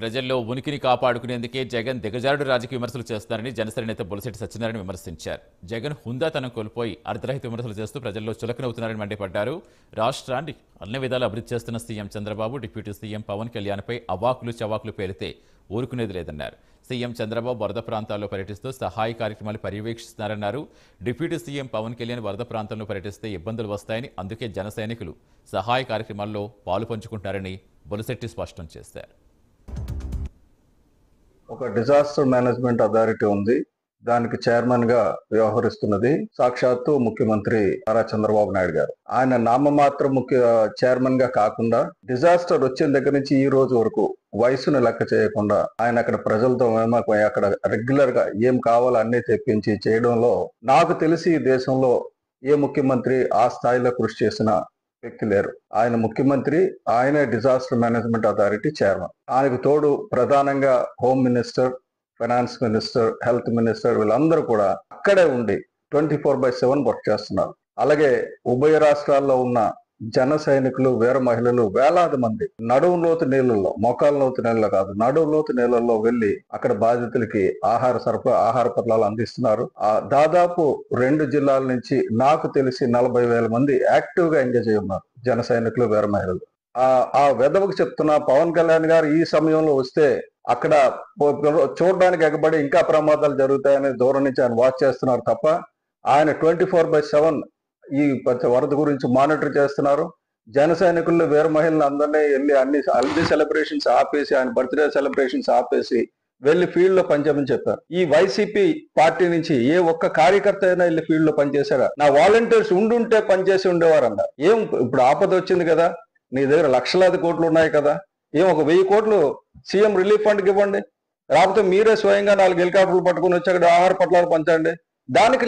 ప్రజల్లో ఉనికిని కాపాడుకునేందుకే జగన్ దిగజారుడు రాజకీయ విమర్శలు చేస్తున్నారని జనసేన నేత బొలిశెట్టి సత్యనారాయణ విమర్శించారు. జగన్ హుందాతనం కోల్పోయి అర్ధరహిత విమర్శలు చేస్తూ ప్రజల్లో చులకనవుతున్నారని మండిపడ్డారు. రాష్ట్రాన్ని అన్ని విధాలు అభివృద్ధి చేస్తున్న CM Chandrababu, deputy CM Pawan కళ్యాణ్పై అవాకులు చవాకులు పేలితే ఊరుకునేది లేదన్నారు. సీఎం చంద్రబాబు వరద ప్రాంతాల్లో పర్యటిస్తూ సహాయ కార్యక్రమాలు పర్యవేక్షిస్తున్నారన్నారు. డిప్యూటీ సీఎం పవన్ కళ్యాణ్ వరద ప్రాంతంలో పర్యటిస్తే ఇబ్బందులు వస్తాయని, అందుకే జన సైనికులు సహాయ కార్యక్రమాల్లో పాలు పంచుకుంటారని బొలిశెట్టి స్పష్టం చేశారు. ఒక డిజాస్టర్ మేనేజ్మెంట్ అథారిటీ ఉంది. దానికి చైర్మన్ గా వ్యవహరిస్తున్నది సాక్షాత్తు ముఖ్యమంత్రి నారా చంద్రబాబు నాయుడు గారు. ఆయన నామమాత్ర చైర్మన్ గా కాకుండా డిజాస్టర్ వచ్చిన దగ్గర నుంచి ఈ రోజు వరకు వయసును లెక్క చేయకుండా ఆయన అక్కడ ప్రజలతో మేమై అక్కడ రెగ్యులర్ గా ఏం కావాలో అన్ని తెప్పించి చేయడంలో నాకు తెలిసి ఈ దేశంలో ఏ ముఖ్యమంత్రి ఆ స్థాయిలో కృషి చేసిన వ్యక్తి లేరు. ఆయన ముఖ్యమంత్రి, ఆయనే డిజాస్టర్ మేనేజ్మెంట్ అథారిటీ చైర్మన్. ఆయనకు తోడు ప్రధానంగా home minister, finance minister, health minister వీళ్ళందరూ కూడా అక్కడే ఉండి 24/7 వర్క్ చేస్తున్నారు. అలాగే ఉభయ రాష్ట్రాల్లో ఉన్న జన సైనికులు, వీర మహిళలు వేలాది మంది నడుము లోతు నీళ్ళల్లో, మోకాల లోతు నీళ్ళలో కాదు, నడుము లోతు నీళ్ళల్లో వెళ్లి అక్కడ బాధితులకి ఆహార పట్టాలు అందిస్తున్నారు. దాదాపు 2 జిల్లాల నుంచి నాకు తెలిసి 40,000 మంది యాక్టివ్ గా ఎంగేజ్ అయి ఉన్నారు జన సైనికులు, వీర మహిళలు. ఆ వెదవకు చెప్తున్న పవన్ కళ్యాణ్ గారు ఈ సమయంలో వస్తే అక్కడ చూడడానికి ఎగబడి ఇంకా ప్రమాదాలు జరుగుతాయని దూరం నుంచి ఆయన వాచ్ చేస్తున్నారు తప్ప ఆయన 24/7 ఈ వరద గురించి మానిటర్ చేస్తున్నారు. జన సైనికులు, వీర మహిళలు అందరినీ వెళ్ళి అన్ని సెలబ్రేషన్స్ ఆపేసి, ఆయన బర్త్డే సెలబ్రేషన్స్ ఆపేసి వెళ్ళి ఫీల్డ్ లో పనిచేయమని చెప్పారు. ఈ వైసీపీ పార్టీ నుంచి ఏ ఒక్క కార్యకర్త అయినా వెళ్ళి ఫీల్డ్ లో పనిచేశారా? నా వాలంటీర్స్ ఉండుంటే పనిచేసి ఉండేవారు అన్నారు. ఏం ఇప్పుడు ఆపద వచ్చింది కదా, నీ దగ్గర లక్షలాది కోట్లు ఉన్నాయి కదా, ఏం ఒక 1000 కోట్లు సీఎం రిలీఫ్ ఫండ్కి ఇవ్వండి, లేకపోతే మీరే స్వయంగా 4 హెలికాప్టర్లు పట్టుకుని వచ్చి అక్కడ ఆహార పట్లాలు పంచండి. దానికి